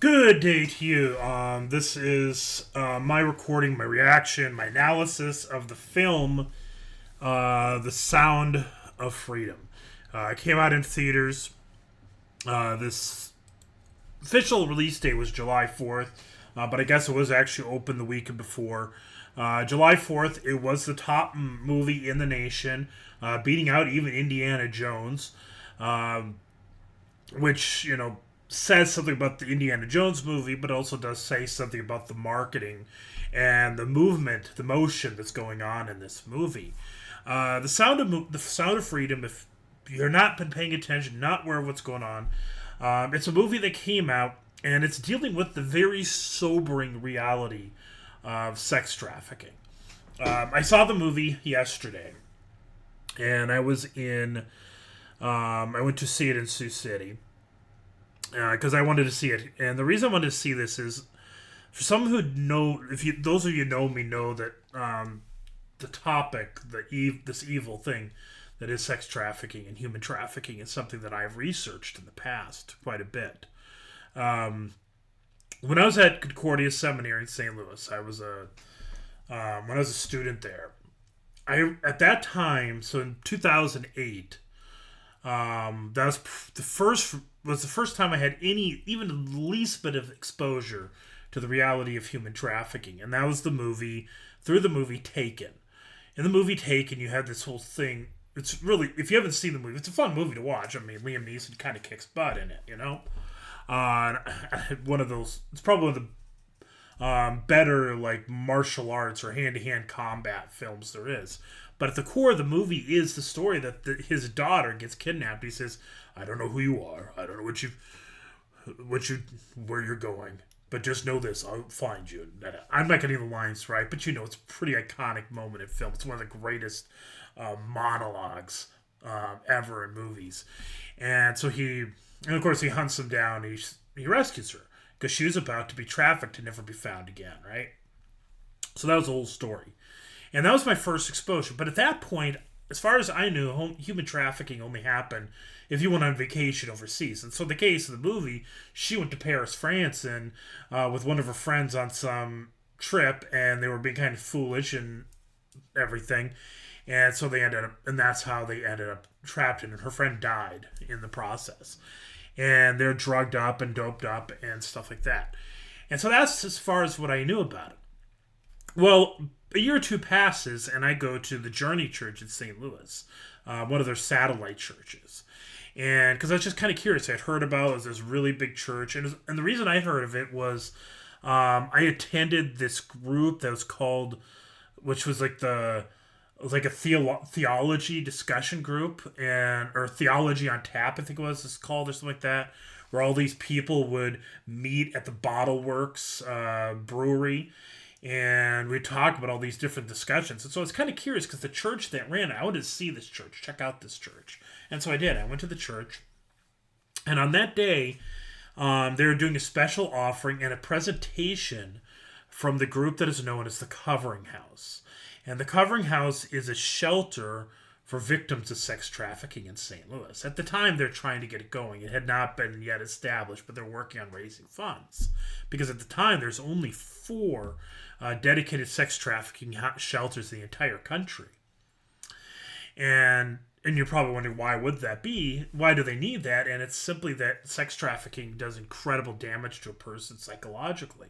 Good day to you. This is my recording, my reaction, my analysis of the film, The Sound of Freedom. It came out in theaters. This official release date was July 4th, but I guess it was actually open the week before. July 4th, it was the top movie in the nation, beating out even Indiana Jones, which, says something about the Indiana Jones movie, but also does say something about the marketing and the movement, the motion that's going on in this movie. The Sound of Freedom. If you're not been paying attention, not aware of what's going on, it's a movie that came out and it's dealing with the very sobering reality of sex trafficking. I saw the movie yesterday, and I was in. I went to see it in Sioux City because I wanted to see it, and the reason I wanted to see this is for some who know, those of you know me know that the topic, this evil thing that is sex trafficking and human trafficking is something that I've researched in the past quite a bit. When I was at Concordia Seminary in St. Louis, when I was a student there, at that time, so in 2008, that was the first time I had even the least bit of exposure to the reality of human trafficking, and that was through the movie Taken. In the movie Taken, you have this whole thing. It's really, if you haven't seen the movie, it's a fun movie to watch. I mean, Liam Neeson kind of kicks butt in it, one of those. It's probably one of the better like martial arts or hand-to-hand combat films there is. But at the core of the movie is the story that his daughter gets kidnapped. He says, "I don't know who you are. I don't know where you're going. But just know this: I'll find you." I'm not getting the lines right, but it's a pretty iconic moment in film. It's one of the greatest monologues ever in movies. And so of course, he hunts him down. He rescues her because she was about to be trafficked and never be found again, right? So that was the whole story. And that was my first exposure. But at that point, as far as I knew, human trafficking only happened if you went on vacation overseas. And so in the case of the movie, she went to Paris, France, and with one of her friends on some trip, and they were being kind of foolish and everything. And so that's how they ended up trapped in it. Her friend died in the process. And they're drugged up and doped up and stuff like that. And so that's as far as what I knew about it. Well, a year or two passes, and I go to the Journey Church in St. Louis, one of their satellite churches. And because I was just kind of curious, I'd heard about it was this really big church. And the reason I heard of it was I attended this group that was called, which was like a theology discussion group, or Theology on Tap, I think it's called, or something like that, where all these people would meet at the Bottle Works brewery, and we talk about all these different discussions. And so I was kind of curious because the church that ran it, I wanted to see this church, check out this church. And so I did. I went to the church, and on that day, they were doing a special offering and a presentation from the group that is known as the Covering House. And the Covering House is a shelter for victims of sex trafficking in St. Louis. At the time, they're trying to get it going. It had not been yet established, but they're working on raising funds. Because at the time, there's only 4 dedicated sex trafficking shelters in the entire country. And you're probably wondering, why would that be? Why do they need that? And it's simply that sex trafficking does incredible damage to a person psychologically.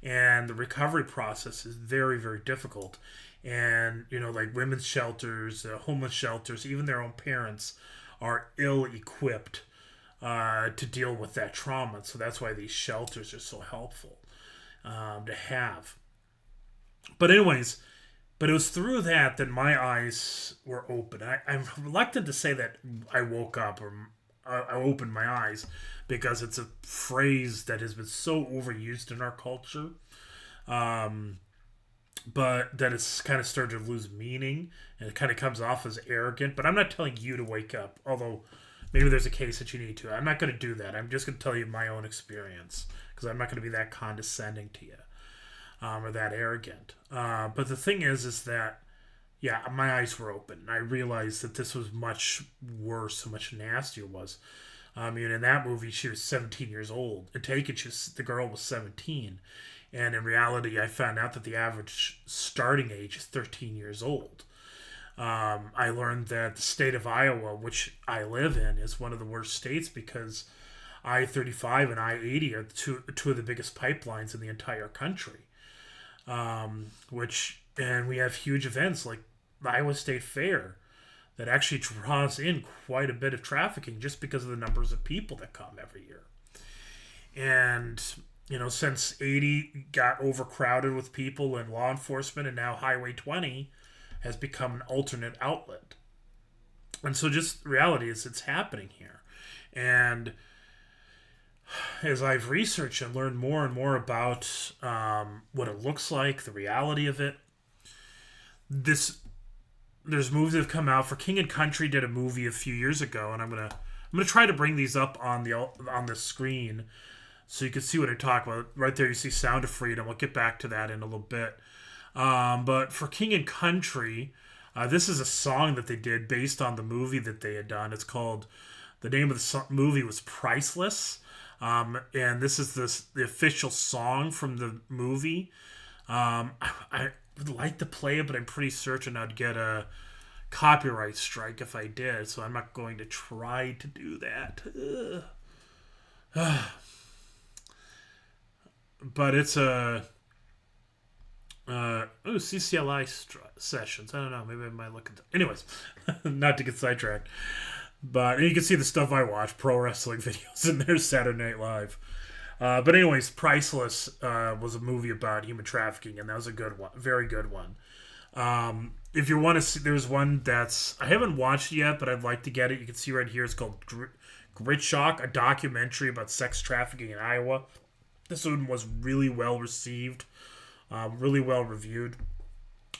And the recovery process is very, very difficult. And, like women's shelters, homeless shelters, even their own parents are ill-equipped to deal with that trauma. So that's why these shelters are so helpful to have. But anyways, it was through that my eyes were open. I'm reluctant to say that I woke up or I opened my eyes, because it's a phrase that has been so overused in our culture. But that it's kind of started to lose meaning, and it kind of comes off as arrogant. But I'm not telling you to wake up, although maybe there's a case that you need to. I'm not going to do that. I'm just going to tell you my own experience, because I'm not going to be that condescending to you or that arrogant. But the thing is that, yeah, my eyes were open. I realized that this was much worse, so much nastier was. I mean, in that movie, she was 17 years old. In Taken, the girl was 17. And in reality, I found out that the average starting age is 13 years old. I learned that the state of Iowa, which I live in, is one of the worst states because I-35 and I-80 are two of the biggest pipelines in the entire country. And we have huge events like the Iowa State Fair that actually draws in quite a bit of trafficking just because of the numbers of people that come every year. And, since 80 got overcrowded with people and law enforcement, and now Highway 20 has become an alternate outlet. And so just reality is it's happening here. And as I've researched and learned more and more about what it looks like, the reality of it, there's movies that have come out. For King and Country did a movie a few years ago, and I'm gonna try to bring these up on the screen so you can see what I talk about. Right there, you see "Sound of Freedom." I'll get back to that in a little bit. But for King and Country, this is a song that they did based on the movie that they had done. It's called. The name of the movie was Priceless, and this is the official song from the movie. I would like to play it, but I'm pretty certain I'd get a copyright strike if I did, so I'm not going to try to do that. But it's a CCLI sessions. I don't know. Maybe I might look at that. Anyways, not to get sidetracked. But you can see the stuff I watch, pro wrestling videos, and there's Saturday Night Live. But anyways, Priceless was a movie about human trafficking, and that was a good one, very good one. If you want to see, there's one that's I haven't watched yet, but I'd like to get it. You can see right here. It's called Grit Shock, a documentary about sex trafficking in Iowa. This one was really well received, really well reviewed.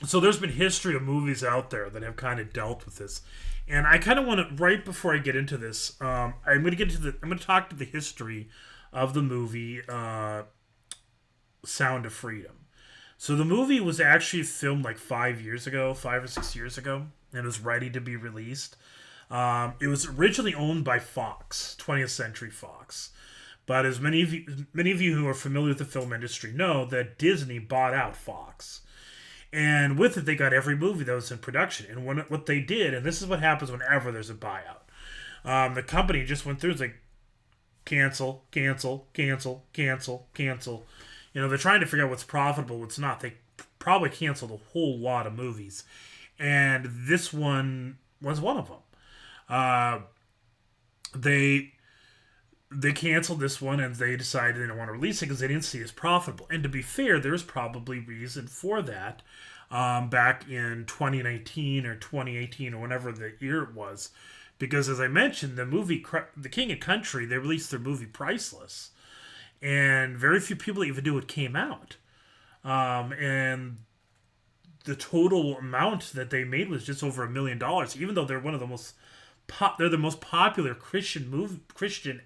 So there's been history of movies out there that have kind of dealt with this. And I kind of want to, right before I get into this, I'm going to talk to the history of the movie Sound of Freedom. So the movie was actually filmed like 5 or 6 years ago, and was ready to be released. It was originally owned by Fox, 20th Century Fox. But as many of you who are familiar with the film industry know, that Disney bought out Fox. And with it, they got every movie that was in production. And what they did, and this is what happens whenever there's a buyout, the company just went through. It's like, cancel, cancel, cancel, cancel, cancel. They're trying to figure out what's profitable, what's not. They probably canceled a whole lot of movies. And this one was one of them. They canceled this one, and they decided they didn't want to release it because they didn't see it as profitable. And to be fair, there's probably reason for that. Back in 2019 or 2018 or whenever the year it was, because as I mentioned, the movie The King and Country, they released their movie Priceless, and very few people even knew it came out. And the total amount that they made was just over $1 million, even though they're one of the most they're the most popular Christian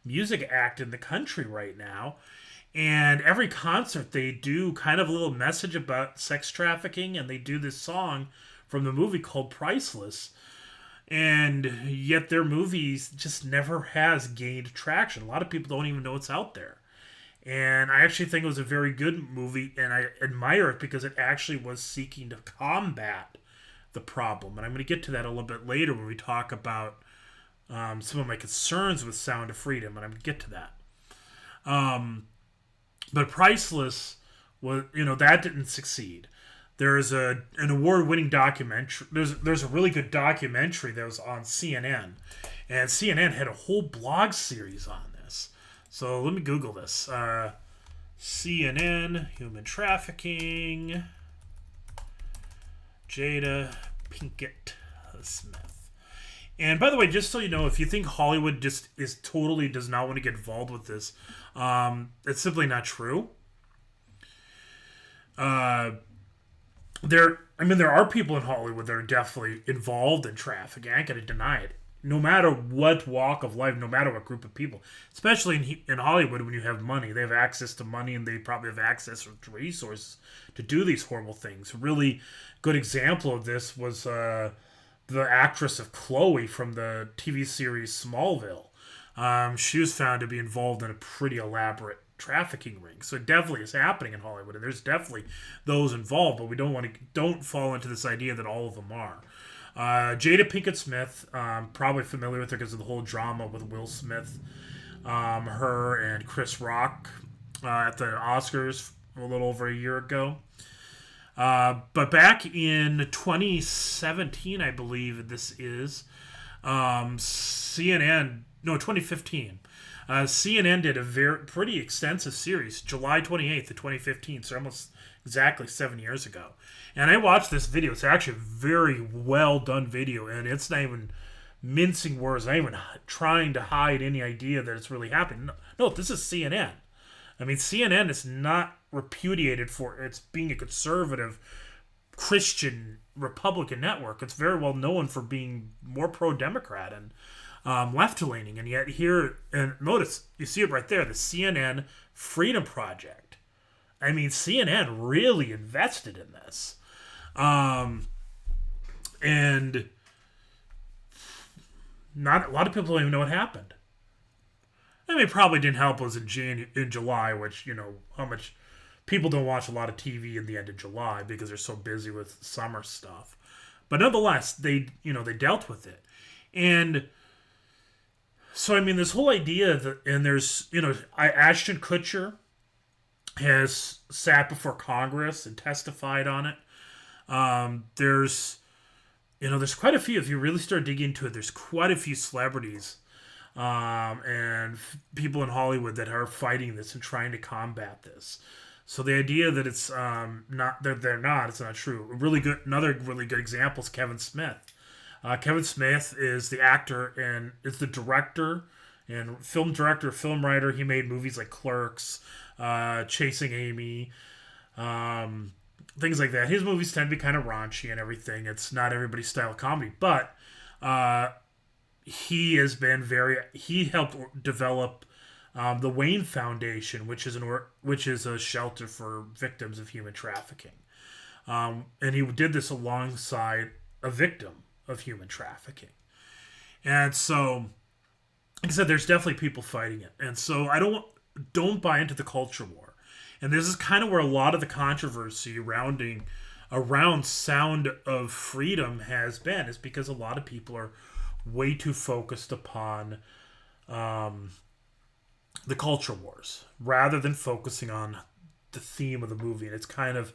music act in the country right now. And every concert they do kind of a little message about sex trafficking, and they do this song from the movie called Priceless. And yet their movies just never has gained traction. A lot of people don't even know it's out there. And I actually think it was a very good movie, and I admire it because it actually was seeking to combat the problem. And I'm going to get to that a little bit later when we talk about some of my concerns with Sound of Freedom, and I'm going to get to that. But Priceless was, that didn't succeed. There's an award-winning documentary. There's a really good documentary that was on CNN, and CNN had a whole blog series on this. So let me Google this. CNN human trafficking. Jada Pinkett Smith. And by the way, just so you know, if you think Hollywood just does not want to get involved with this, it's simply not true. There are people in Hollywood that are definitely involved in trafficking. I ain't gonna deny it. No matter what walk of life, no matter what group of people, especially in Hollywood, when you have money, they have access to money, and they probably have access to resources to do these horrible things. A really good example of this was the actress of Chloe from the TV series Smallville. she was found to be involved in a pretty elaborate trafficking ring. So it definitely is happening in Hollywood, and there's definitely those involved, but we don't fall into this idea that all of them are. Jada Pinkett Smith, probably familiar with her because of the whole drama with Will Smith, her and Chris Rock at the Oscars a little over a year ago. But back in 2017, I believe this is, 2015. CNN did a pretty extensive series, July 28th of 2015, so almost exactly 7 years ago. And I watched this video. It's actually a very well done video, and it's not even mincing words, not even trying to hide any idea that it's really happening. No, this is CNN. I mean, CNN is not repudiated for its being a conservative Christian Republican network. It's very well known for being more pro-Democrat and left-leaning. And yet here, and notice, you see it right there, the CNN Freedom Project. I mean, CNN really invested in this. And not a lot of people don't even know what happened. I mean, it probably didn't help us in July, which, how much people don't watch a lot of TV in the end of July because they're so busy with summer stuff. But nonetheless, they dealt with it. And so, I mean, this whole idea that, and there's, Ashton Kutcher has sat before Congress and testified on it. There's quite a few, if you really start digging into it, there's quite a few celebrities and people in Hollywood that are fighting this and trying to combat this. So the idea that it's it's not true. Another really good example is Kevin Smith. Kevin Smith is the actor and is the director and film director, film writer. He made movies like Clerks, Chasing Amy, things like that. His movies tend to be kind of raunchy and everything. It's not everybody's style of comedy, but he helped develop the Wayne Foundation, which is a shelter for victims of human trafficking. And he did this alongside a victim of human trafficking. And so, like I said, there's definitely people fighting it. And so I don't buy into the culture war. And this is kind of where a lot of the controversy around Sound of Freedom has been, is because a lot of people are way too focused upon the culture wars rather than focusing on the theme of the movie. And it's kind of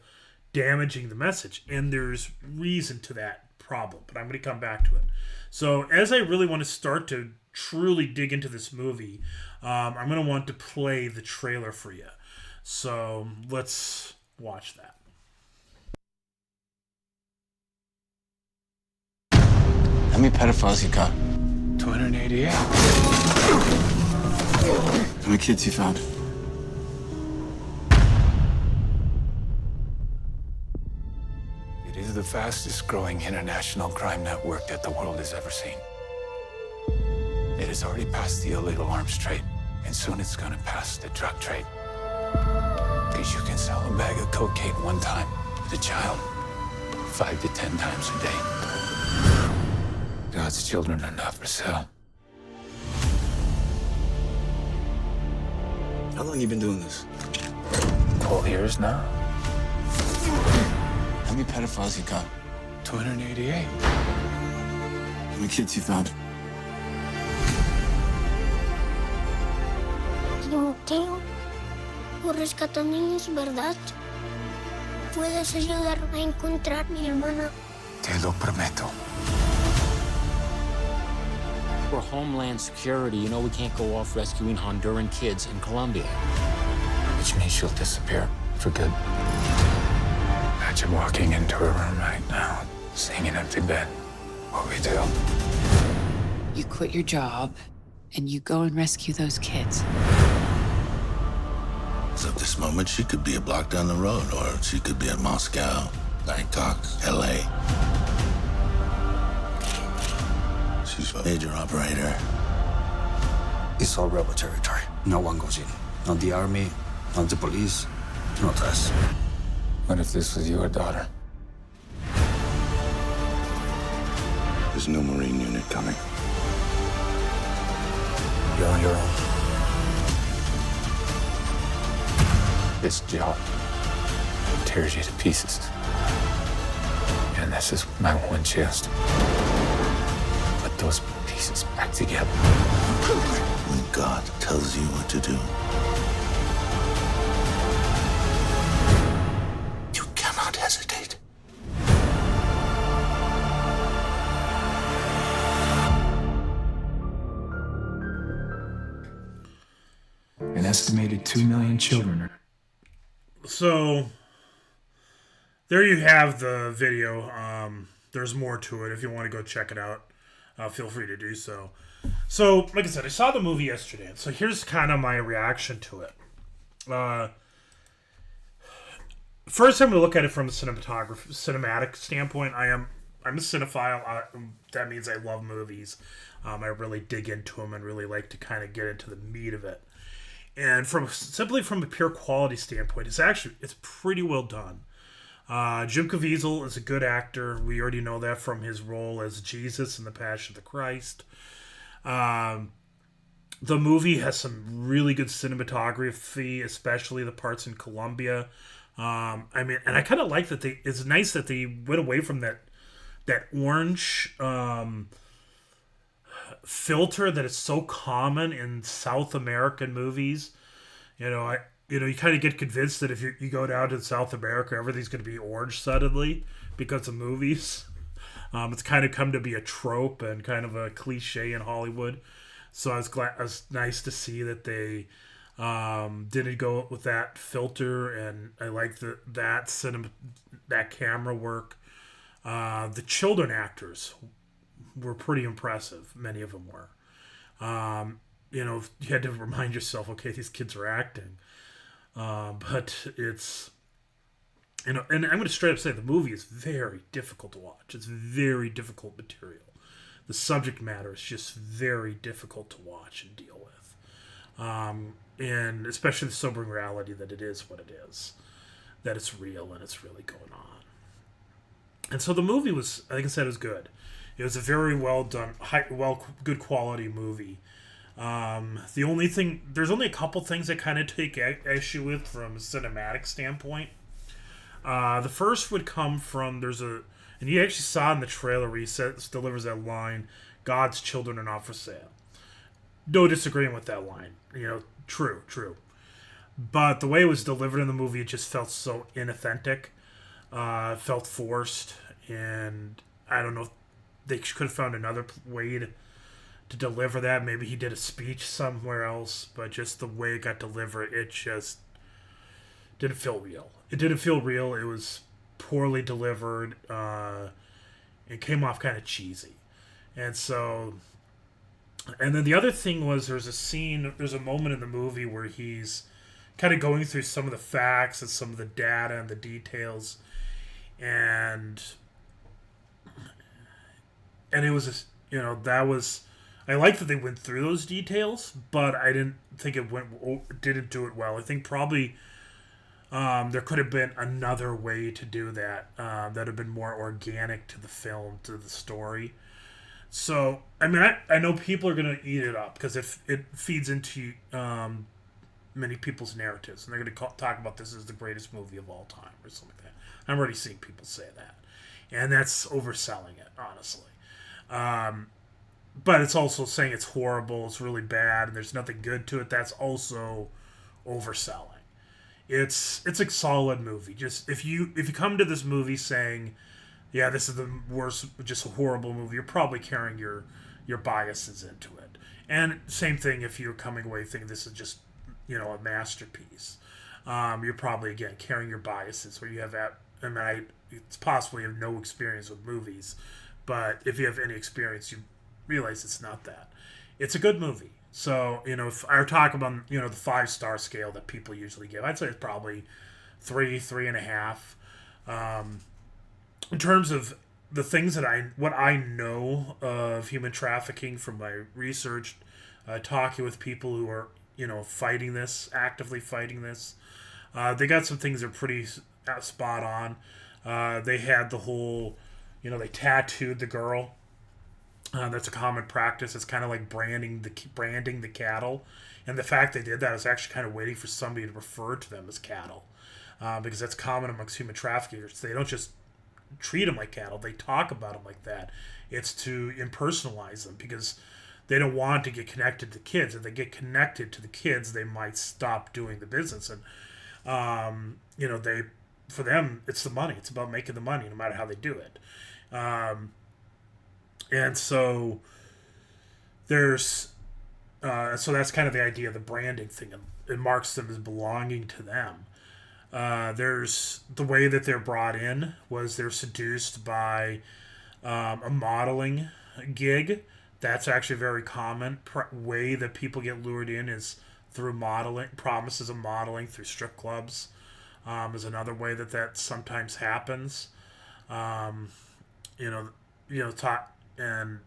damaging the message. And there's reason to that problem, but I'm going to come back to it. So as I really want to start to truly dig into this movie, I'm going to want to play the trailer for you. So let's watch that. How many pedophiles you got? 288. How many kids you found? It is the fastest growing international crime network that the world has ever seen. It has already passed the illegal arms trade, and soon it's gonna pass the drug trade. Because you can sell a bag of cocaine one time to a child 5 to 10 times a day. God's children are not for sale. How long you been doing this? 12 years now. How many pedophiles you got? 288. How many kids you found? Timoteo, tú rescatas niños, ¿verdad? ¿Puedes ayudarme a encontrar a mi hermana? Te lo prometo. For Homeland Security, we can't go off rescuing Honduran kids in Colombia. Which means she'll disappear for good. Imagine walking into her room right now, seeing an empty bed. What we do? You quit your job, and you go and rescue those kids. So at this moment, she could be a block down the road, or she could be at Moscow, Bangkok, LA. She's a major operator. It's all rebel territory. No one goes in. Not the army, not the police, not us. What if this was your daughter? There's a new Marine unit coming. You're on your own. This job tears you to pieces. And this is my one chance to put those pieces back together. When God tells you what to do, you cannot hesitate. An estimated 2 million children are... So there you have the video. There's more to it. If you want to go check it out, feel free to do so. So, like I said, I saw the movie yesterday. So here's kind of my reaction to it. First, I'm going to look at it from a cinematic standpoint. I'm a cinephile. That means I love movies. I really dig into them and really like to kind of get into the meat of it. And simply from a pure quality standpoint, it's pretty well done. Jim Caviezel is a good actor. We already know that from his role as Jesus in The Passion of the Christ. The movie has some really good cinematography, especially the parts in Colombia. And I kind of like that it's nice that they went away from that orange filter that is so common in South American movies. You kind of get convinced that if you go down to South America, everything's going to be orange suddenly because of movies. It's kind of come to be a trope and kind of a cliche in Hollywood. So I was nice to see that they didn't go with that filter, and I like that camera work. The children actors were pretty impressive. Many of them were. You had to remind yourself, okay, these kids are acting. But it's, and I'm going to straight up say the movie is very difficult to watch. It's very difficult material. The subject matter is just very difficult to watch and deal with. And especially the sobering reality that it is what it is. That it's real and it's really going on. And so the movie was, like I said, it was good. It was a very well done, good quality movie. There's only a couple things I kind of take issue with from a cinematic standpoint. The first would come from, and you actually saw in the trailer where he delivers that line, God's children are not for sale. No disagreeing with that line. True. But the way it was delivered in the movie, it just felt so inauthentic. Felt forced, and I don't know if they could have found another way to deliver that. Maybe he did a speech somewhere else, but just the way it got delivered, it just didn't feel real. It didn't feel real. It was poorly delivered. It came off kind of cheesy. And then the other thing was there's a moment in the movie where he's kind of going through some of the facts and some of the data and the details. And it was, I like that they went through those details, but I didn't think didn't do it well. I think probably there could have been another way to do that that would have been more organic to the film, to the story. So, I know people are going to eat it up because if it feeds into many people's narratives, and they're going to talk about this as the greatest movie of all time or something like that. I'm already seeing people say that, and that's overselling it, honestly. But it's also saying it's horrible, it's really bad, and there's nothing good to it. That's also overselling. It's a solid movie. Just if you come to this movie saying, yeah, this is the worst, just a horrible movie, you're probably carrying your biases into it. And same thing if you're coming away thinking this is just, a masterpiece. You're probably, again, carrying your biases where you have that. It's possible you have no experience with movies, but if you have any experience, you realize it's not that. It's a good movie. So, if I were talking about, the 5-star scale that people usually give, I'd say it's probably 3.5. In terms of the things what I know of human trafficking from my research, talking with people who are, actively fighting this, they got some things that are pretty spot on. They had the whole, they tattooed the girl That's a common practice. It's kind of like branding the cattle, and the fact they did that is actually kind of waiting for somebody to refer to them as cattle, because that's common amongst human traffickers. They don't just treat them like cattle; they talk about them like that. It's to impersonalize them because they don't want to get connected to kids. If they get connected to the kids, they might stop doing the business. And they for them, it's the money. It's about making the money, no matter how they do it. And so there's so that's kind of the idea of the branding thing. It marks them as belonging to them. There's the way that they're brought in was they're seduced by a modeling gig. That's actually a very common way that people get lured in is through modeling, promises of modeling through strip clubs. Is another way that sometimes happens. Um, you know, and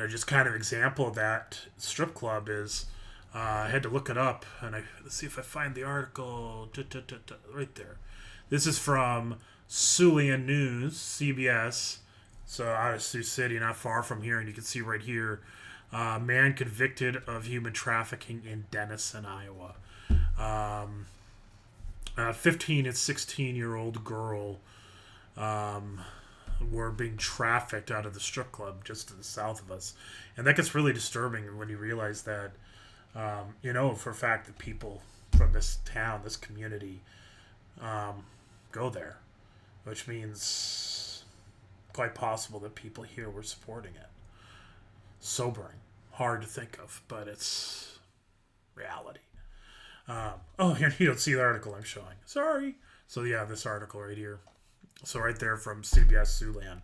just kind of example of that strip club is I had to look it up and let's see if I find the article right there. This is from Siouxland News, CBS. So out of Sioux City, not far from here, and you can see right here, man convicted of human trafficking in Denison, Iowa. 15 and 16-year-old girl were being trafficked out of the strip club just to the south of us. And that gets really disturbing when you realize that, for a fact that people from this town, this community, go there, which means quite possible that people here were supporting it. Sobering. Hard to think of, but it's reality. Here you don't see the article I'm showing. Sorry. So yeah, this article right here. So right there from CBS Siouxland.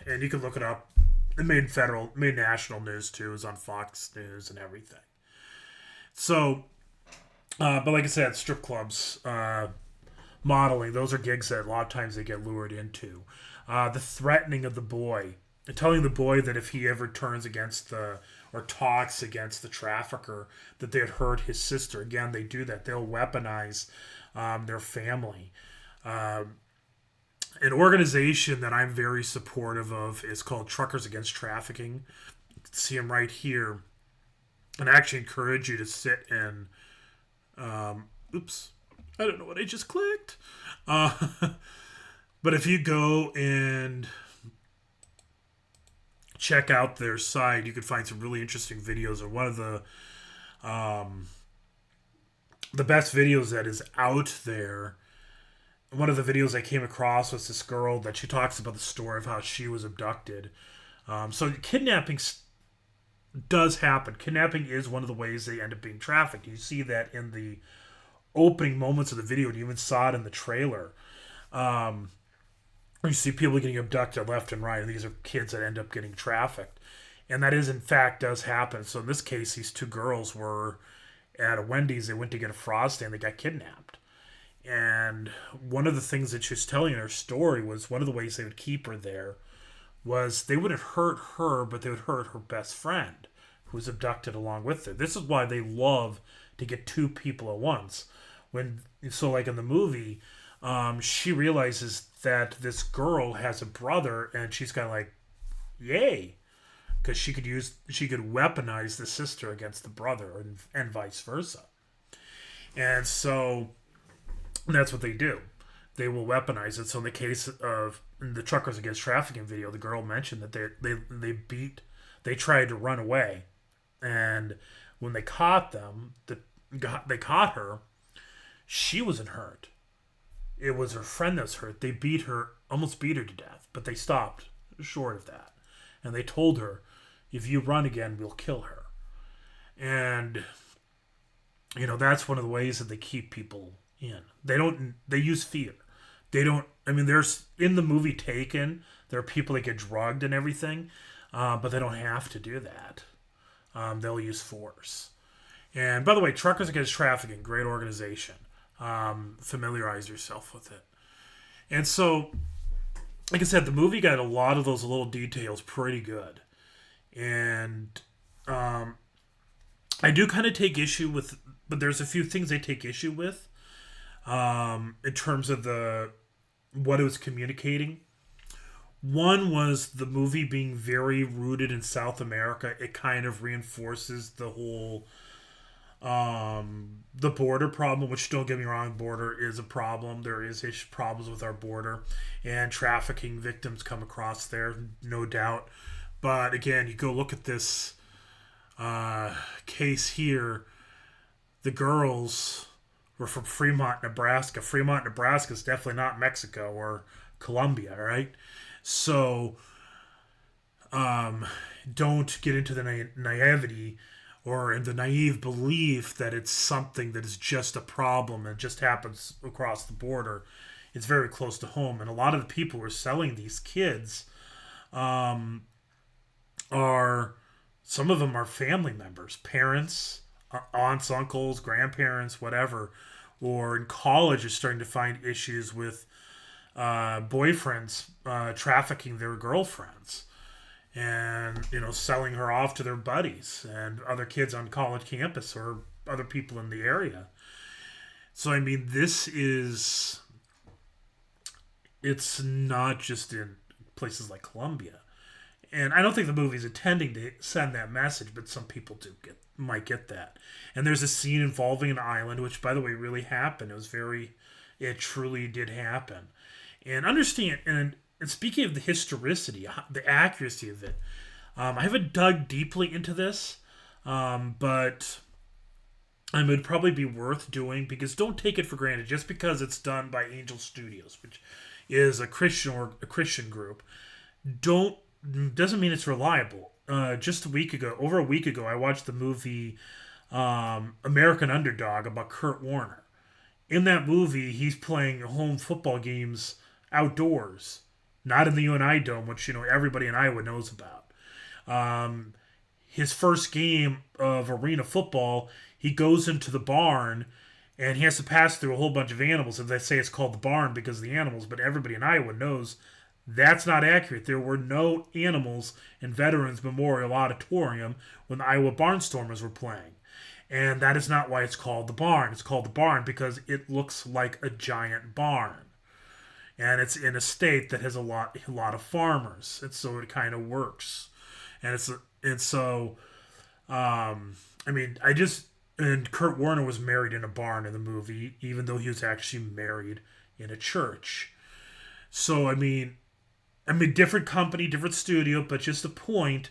And you can look it up. It made national news too. It was on Fox News and everything. So, but like I said, strip clubs, modeling, those are gigs that a lot of times they get lured into. The threatening of the boy, telling the boy that if he ever turns against or talks against the trafficker, that they'd hurt his sister. Again, they do that. They'll weaponize their family. An organization that I'm very supportive of is called Truckers Against Trafficking. You can see them right here. And I actually encourage you to sit and... I don't know what I just clicked. But if you go and check out their site, you can find some really interesting videos. Or one of the best videos that is out there, one of the videos I came across was this girl that she talks about the story of how she was abducted. So kidnapping does happen. Kidnapping is one of the ways they end up being trafficked. You see that in the opening moments of the video, and you even saw it in the trailer. You see people getting abducted left and right, and these are kids that end up getting trafficked. And that is, in fact, does happen. So in this case, these two girls were at a Wendy's. They went to get a frosty, and they got kidnapped. And one of the things that she was telling in her story was one of the ways they would keep her there was they wouldn't hurt her, but they would hurt her best friend who was abducted along with her. This is why they love to get two people at once. Like in the movie, she realizes that this girl has a brother, and she's kind of like, yay, because she could weaponize the sister against the brother, and vice versa. And so that's what they do. They will weaponize it. So in the case of the Truckers Against Trafficking video, the girl mentioned that they tried to run away, and when they caught them, they caught her. She wasn't hurt. It was her friend that was hurt. They almost beat her to death, but they stopped short of that. And they told her, if you run again, we'll kill her. And, that's one of the ways that they keep people in. They use fear. There's, in the movie Taken, there are people that get drugged and everything, but they don't have to do that. They'll use force. And by the way, Truckers Against Trafficking, great organization. Familiarize yourself with it. And so, like I said, the movie got a lot of those little details pretty good. And I do kind of take issue with, but there's a few things I take issue with in terms of what it was communicating. One was the movie being very rooted in South America. It kind of reinforces the whole the border problem, which don't get me wrong, border is a problem. There is problems with our border, and trafficking victims come across there, no doubt. But again, you go look at this case here. The girls were from Fremont, Nebraska. Fremont, Nebraska is definitely not Mexico or Colombia, right? So don't get into the naivety or in the naive belief that it's something that is just a problem and just happens across the border. It's very close to home. And a lot of the people who are selling these kids are, some of them are family members, parents, aunts, uncles, grandparents, whatever, or in college are starting to find issues with boyfriends trafficking their girlfriends and, you know, selling her off to their buddies and other kids on college campus or other people in the area. So, I mean, it's not just in places like Colombia. And I don't think the movie's intending to send that message, but some people might get that. And there's a scene involving an island, which, by the way, really happened. It truly did happen. And understand, and speaking of the historicity, the accuracy of it, I haven't dug deeply into this, but it would probably be worth doing, because don't take it for granted just because it's done by Angel Studios, which is a Christian group. Doesn't mean it's reliable. Just over a week ago, I watched the movie American Underdog about Kurt Warner. In that movie, he's playing home football games outdoors, not in the UNI Dome, which, you know, everybody in Iowa knows about. His first game of arena football, he goes into the barn and he has to pass through a whole bunch of animals, and they say it's called the barn because of the animals, but everybody in Iowa knows that's not accurate. There were no animals in Veterans Memorial Auditorium when the Iowa Barnstormers were playing. And that is not why it's called the barn. It's called the barn because it looks like a giant barn. And it's in a state that has a lot of farmers. And so it kind of works. And Kurt Warner was married in a barn in the movie, even though he was actually married in a church. So, I mean, different company, different studio, but just the point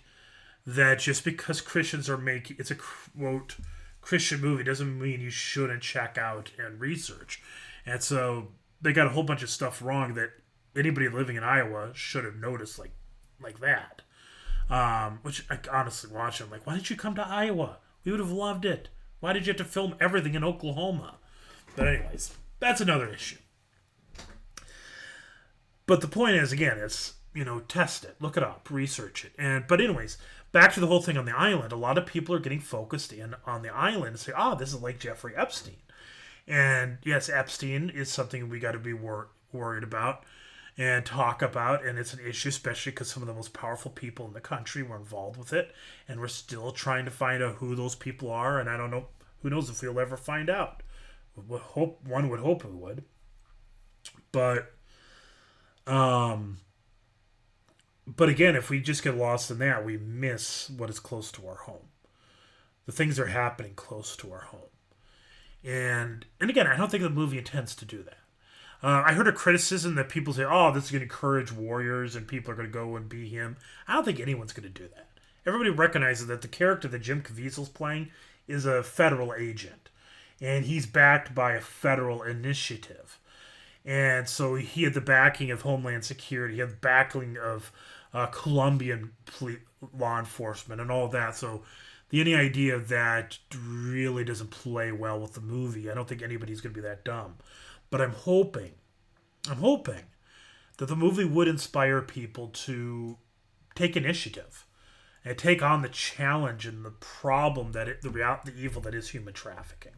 that just because Christians are making, it's a quote Christian movie, doesn't mean you shouldn't check out and research. And so they got a whole bunch of stuff wrong that anybody living in Iowa should have noticed, like that. Which I honestly watch. I'm like, why did you come to Iowa? We would have loved it. Why did you have to film everything in Oklahoma? But anyways, that's another issue. But the point is, again, it's, you know, test it, look it up, research it. But anyways, back to the whole thing on the island. A lot of people are getting focused in on the island and say, this is like Jeffrey Epstein. And yes, Epstein is something we got to be worried about and talk about. And it's an issue, especially because some of the most powerful people in the country were involved with it. And we're still trying to find out who those people are. And I don't know, who knows if we'll ever find out. One would hope we would. But again, if we just get lost in that, we miss what is close to our home. The things are happening close to our home. And again, I don't think the movie intends to do that. I heard a criticism that people say, this is going to encourage warriors and people are going to go and be him. I don't think anyone's going to do that. Everybody recognizes that the character that Jim Caviezel's playing is a federal agent. And he's backed by a federal initiative. And so he had the backing of Homeland Security. He had the backing of Colombian law enforcement and all that. So any idea of that really doesn't play well with the movie. I don't think anybody's going to be that dumb. But I'm hoping that the movie would inspire people to take initiative and take on the challenge and the problem the evil that is human trafficking.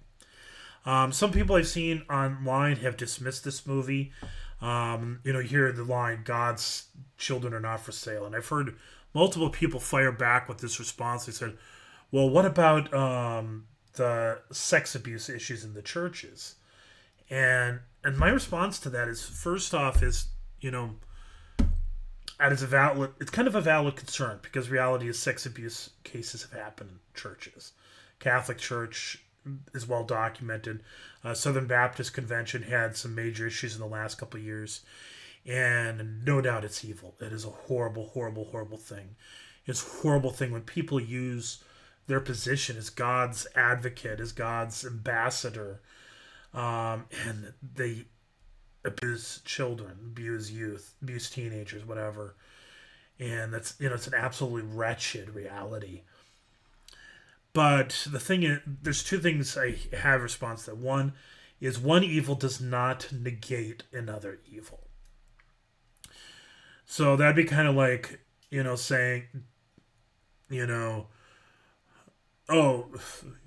Some people I've seen online have dismissed this movie. You hear the line, God's children are not for sale. And I've heard multiple people fire back with this response. They said, well, what about the sex abuse issues in the churches? And my response to that is, first off, is, and it's kind of a valid concern because reality is sex abuse cases have happened in churches. Catholic Church is well documented. Southern Baptist Convention had some major issues in the last couple of years, and no doubt it's evil. It is a horrible, horrible, horrible thing. It's a horrible thing when people use their position as God's advocate, as God's ambassador, and they abuse children, abuse youth, abuse teenagers, whatever. And that's, it's an absolutely wretched reality. But the thing is, there's two things I have in response to that. One is one evil does not negate another evil. So that'd be kind of like, saying, oh,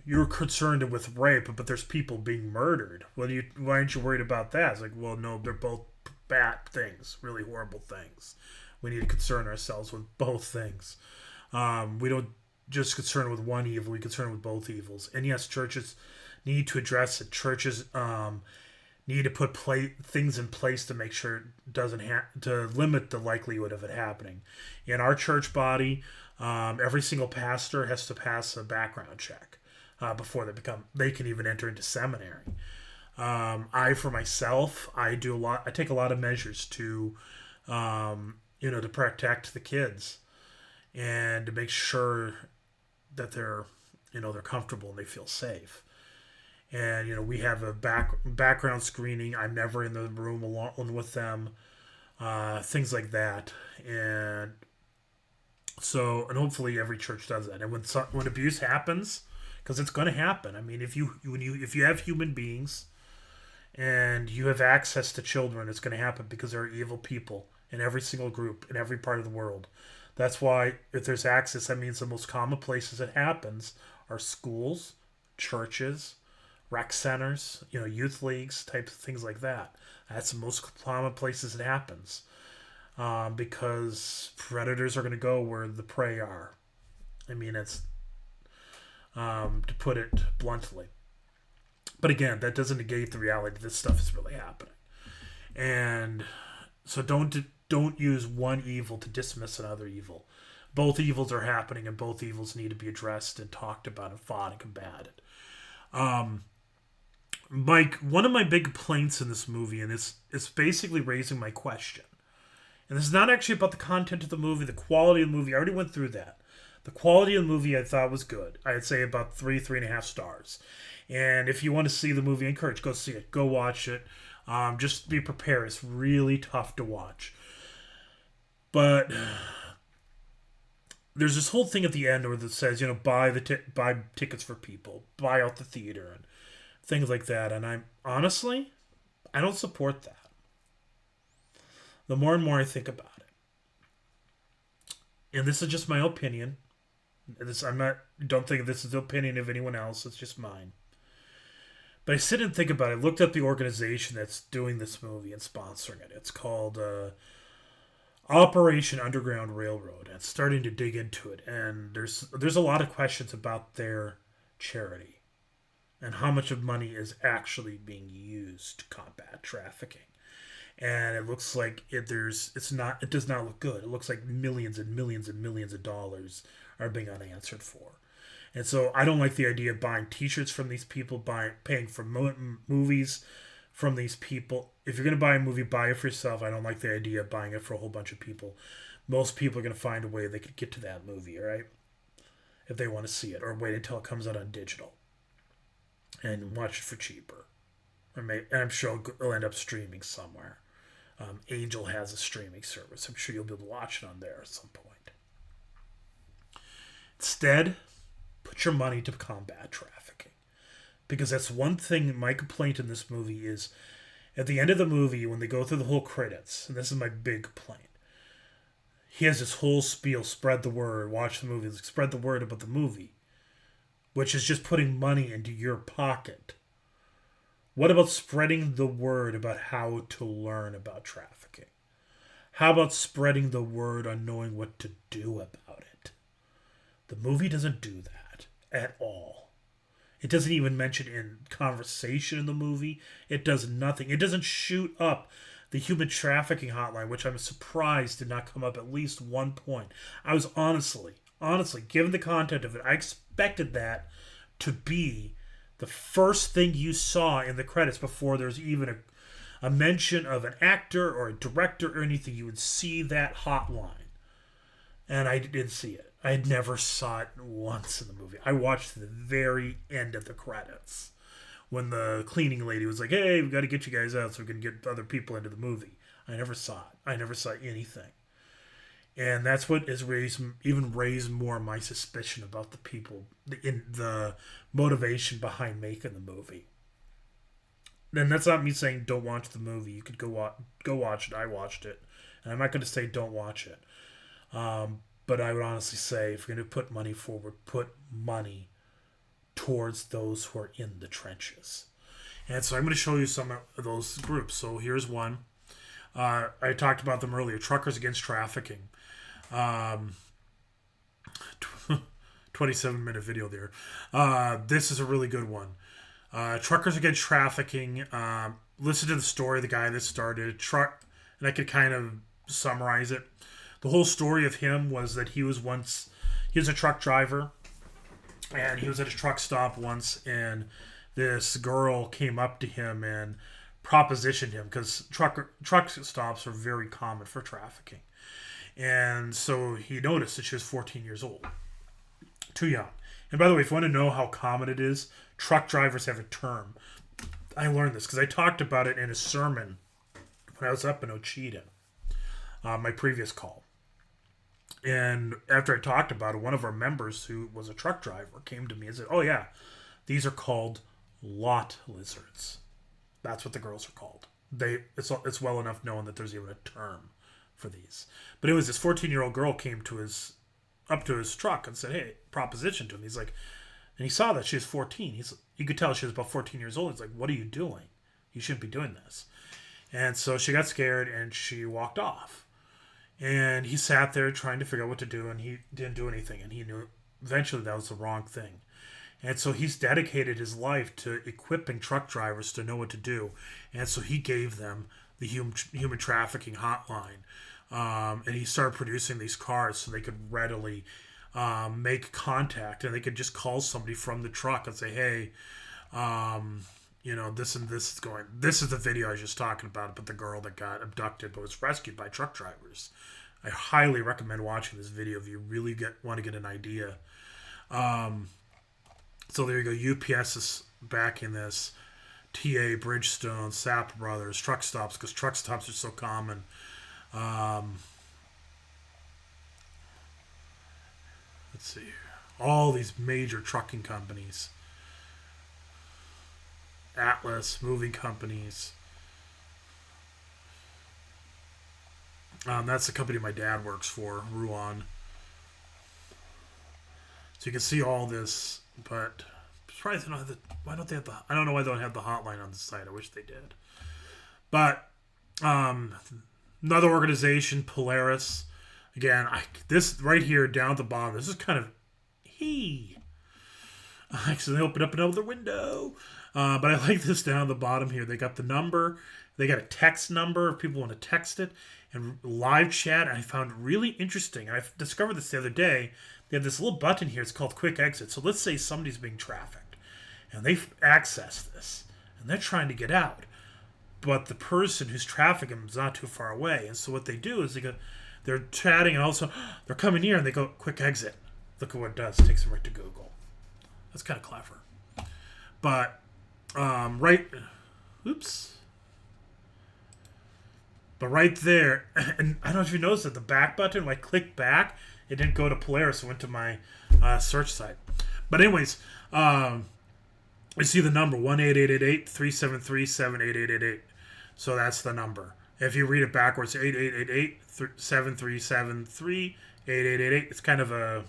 you're concerned with rape, but there's people being murdered. Why aren't you worried about that? It's like, well, no, they're both bad things, really horrible things. We need to concern ourselves with both things. We don't just concern with one evil, we concern with both evils. And yes, churches need to address it. Churches need to put things in place to make sure it doesn't to limit the likelihood of it happening. In our church body, every single pastor has to pass a background check before they can even enter into seminary. For myself, I take a lot of measures to to protect the kids and to make sure that they're comfortable and they feel safe. And we have a background screening. I'm never in the room alone with them, things like that. And hopefully every church does that. And when abuse happens, because it's going to happen. I mean, if you have human beings and you have access to children, it's going to happen because there are evil people in every single group in every part of the world. That's why if there's access, that means the most common places it happens are schools, churches, rec centers, youth leagues, types of things like that. That's the most common places it happens. Because predators are going to go where the prey are. I mean, it's to put it bluntly. But again, that doesn't negate the reality that this stuff is really happening. And so don't use one evil to dismiss another evil. Both evils are happening, and both evils need to be addressed and talked about and fought and combated. Mike, one of my big complaints in this movie, and it's basically raising my question. And this is not actually about the content of the movie, the quality of the movie. I already went through that. The quality of the movie I thought was good. I'd say about 3.5 stars. And if you want to see the movie, I encourage, go see it. Go watch it. Just be prepared. It's really tough to watch. But there's this whole thing at the end where it says, buy tickets for people. Buy out the theater and things like that. And I don't support that. The more and more I think about it, and this is just my opinion. Don't think this is the opinion of anyone else. It's just mine. But I sit and think about it. I looked up the organization that's doing this movie and sponsoring it. It's called Operation Underground Railroad. And starting to dig into it, and there's a lot of questions about their charity and how much of money is actually being used to combat trafficking. And it looks like it does not look good. It looks like millions and millions and millions of dollars are being unanswered for. And so I don't like the idea of buying t-shirts from these people, paying for movies from these people. If you're going to buy a movie, buy it for yourself. I don't like the idea of buying it for a whole bunch of people. Most people are going to find a way they could get to that movie, right? If they want to see it, or wait until it comes out on digital and watch it for cheaper. And I'm sure it'll end up streaming somewhere. Angel has a streaming service. I'm sure you'll be able to watch it on there at some point. Instead, put your money to combat trafficking. Because that's one thing, my complaint in this movie is, at the end of the movie, when they go through the whole credits, and this is my big complaint, he has this whole spiel, spread the word, watch the movie, spread the word about the movie, which is just putting money into your pocket. What about spreading the word about how to learn about trafficking? How about spreading the word on knowing what to do about it? The movie doesn't do that at all. It doesn't even mention in conversation in the movie. It does nothing. It doesn't shoot up the human trafficking hotline, which I'm surprised did not come up at least one point. I was honestly, given the content of it, I expected that to be the first thing you saw in the credits before there's even a mention of an actor or a director or anything. You would see that hotline. And I didn't see it. I never saw it once in the movie. I watched the very end of the credits when the cleaning lady was like, hey, we've got to get you guys out so we can get other people into the movie. I never saw it. I never saw anything. And that's what has raised more of my suspicion about the people, in the motivation behind making the movie. And that's not me saying don't watch the movie. You could go watch it. I watched it. And I'm not going to say don't watch it. But I would honestly say, if you're going to put money forward, put money towards those who are in the trenches. And so I'm going to show you some of those groups. So here's one. I talked about them earlier. Truckers Against Trafficking. 27-minute video there. This is a really good one. Truckers Against Trafficking. Listen to the story of the guy that started and I could kind of summarize it. The whole story of him was that he was a truck driver, and he was at a truck stop once, and this girl came up to him and propositioned him, because truck stops are very common for trafficking. And so he noticed that she was 14 years old. Too young. And by the way, if you want to know how common it is, truck drivers have a term. I learned this because I talked about it in a sermon when I was up in Ochita, my previous call. And after I talked about it, one of our members who was a truck driver came to me and said, oh yeah, these are called lot lizards. That's what the girls are called. It's well enough known that there's even a term for these. But it was this 14-year-old girl came up to his truck and said, hey, proposition to him. He's like, and he saw that she was 14. You could tell she was about 14 years old. He's like, what are you doing? You shouldn't be doing this. And so she got scared and she walked off. And he sat there trying to figure out what to do, and he didn't do anything. And he knew eventually that was the wrong thing. And so he's dedicated his life to equipping truck drivers to know what to do. And so he gave them the human trafficking hotline. And he started producing these cars so they could readily make contact, and they could just call somebody from the truck and say, hey, this and this is going. This is the video I was just talking about the girl that got abducted but was rescued by truck drivers. I highly recommend watching this video if you really want to get an idea. So there you go. UPS is back in this. TA, Bridgestone, Sap Brothers, truck stops, because truck stops are so common. Let's see. All these major trucking companies. Atlas, moving companies. That's the company my dad works for, Ruan. So you can see all this, but surprised they don't have why don't they have I don't know why they don't have the hotline on the site. I wish they did. But another organization, Polaris. Again, this right here down at the bottom, this is kind of I accidentally opened up another window. But I like this down at the bottom here. They got the number. They got a text number if people want to text it. And live chat, I found really interesting. I discovered this the other day. They have this little button here. It's called Quick Exit. So let's say somebody's being trafficked. And they've accessed this. And they're trying to get out. But the person who's trafficking them is not too far away. And so what they do is they're chatting, and also they're coming near, and they go, Quick Exit. Look at what it does. It takes them right to Google. That's kind of clever. But... But right there, and I don't know if you noticed that the back button, when I clicked back, it didn't go to Polaris, it went to my search site. But anyways, you see the number, 1-888-373-7888. So that's the number. If you read it backwards, 888-7373-8888. It's kind of a,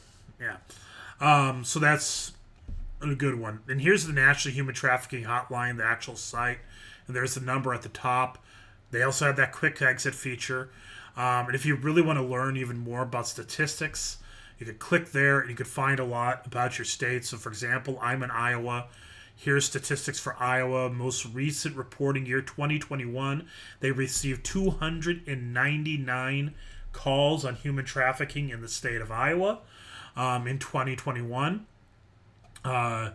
so that's a good one. And here's the National Human Trafficking Hotline, the actual site. And there's the number at the top. They also have that quick exit feature. And if you really want to learn even more about statistics, you could click there and you could find a lot about your state. So, for example, I'm in Iowa. Here's statistics for Iowa. Most recent reporting year, 2021, they received 299 calls on human trafficking in the state of Iowa in 2021. I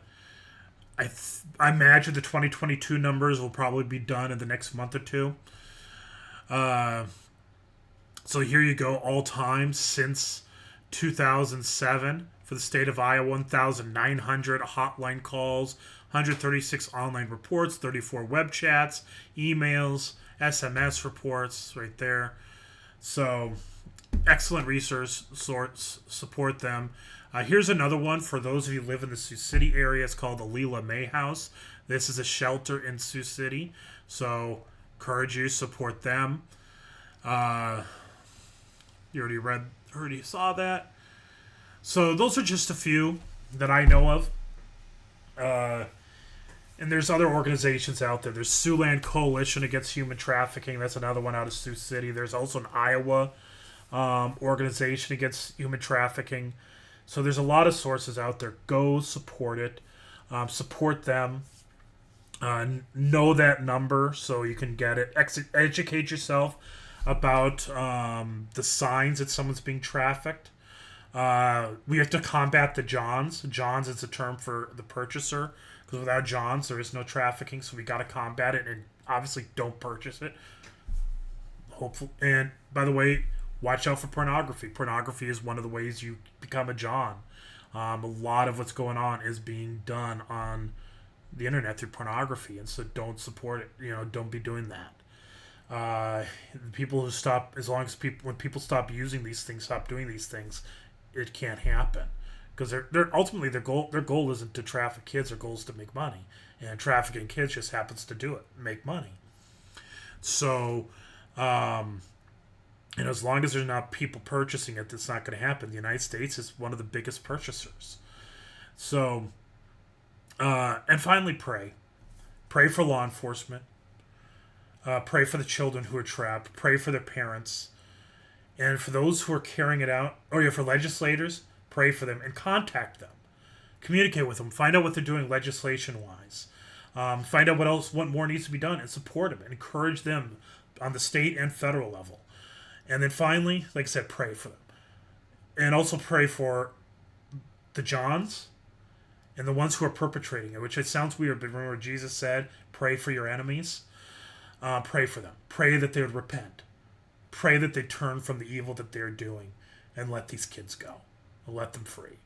imagine the 2022 numbers will probably be done in the next month or two. So here you go, all time since 2007 for the state of Iowa: 1,900 hotline calls, 136 online reports, 34 web chats, emails, SMS reports, right there. So excellent resource sorts. Support them. Here's another one for those of you who live in the Sioux City area. It's called the Leela May House. This is a shelter in Sioux City. So encourage you, support them. You already saw that. So those are just a few that I know of. And there's other organizations out there. There's Siouxland Coalition Against Human Trafficking. That's another one out of Sioux City. There's also an Iowa organization against human trafficking. So there's a lot of sources out there. Go support it. Support them. Know that number so you can get it. Educate yourself about the signs that someone's being trafficked. We have to combat the Johns. Johns is a term for the purchaser, because without Johns there is no trafficking. So we got to combat it, and obviously don't purchase it. Hopefully, and by the way, watch out for pornography. Pornography is one of the ways you become a John. A lot of what's going on is being done on the internet through pornography, and so don't support it. Don't be doing that. People who stop, when people stop using these things, stop doing these things, it can't happen, because they're ultimately their goal isn't to traffic kids. Their goal is to make money, and trafficking kids just happens to do it, make money. So, as long as there's not people purchasing it, that's not going to happen. The United States is one of the biggest purchasers. So, and finally, pray for law enforcement. Pray for the children who are trapped. Pray for their parents. And for those who are carrying it out, for legislators, pray for them and contact them. Communicate with them. Find out what they're doing legislation-wise. Find out what more needs to be done, and support them. And encourage them on the state and federal level. And then finally, like I said, pray for them. And also pray for the Johns and the ones who are perpetrating it, which it sounds weird, but remember Jesus said, pray for your enemies. Pray for them. Pray that they would repent. Pray that they turn from the evil that they're doing and let these kids go. Let them free.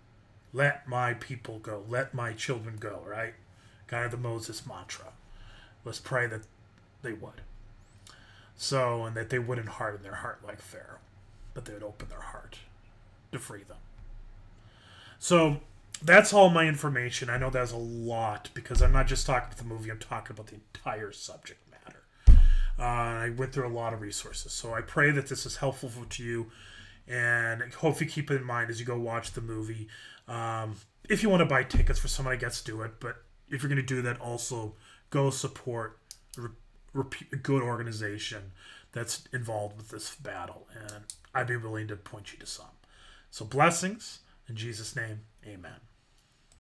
Let my people go. Let my children go, right? Kind of the Moses mantra. Let's pray that they would. So, and that they wouldn't harden their heart like Pharaoh, but they would open their heart to free them. So, that's all my information. I know that's a lot, because I'm not just talking about the movie, I'm talking about the entire subject matter. I went through a lot of resources. So I pray that this is helpful to you, and hope you keep it in mind as you go watch the movie. If you want to buy tickets for someone, I guess do it. But if you're going to do that, also go support a good organization that's involved with this battle. And I'd be willing to point you to some. So blessings. In Jesus' name, amen.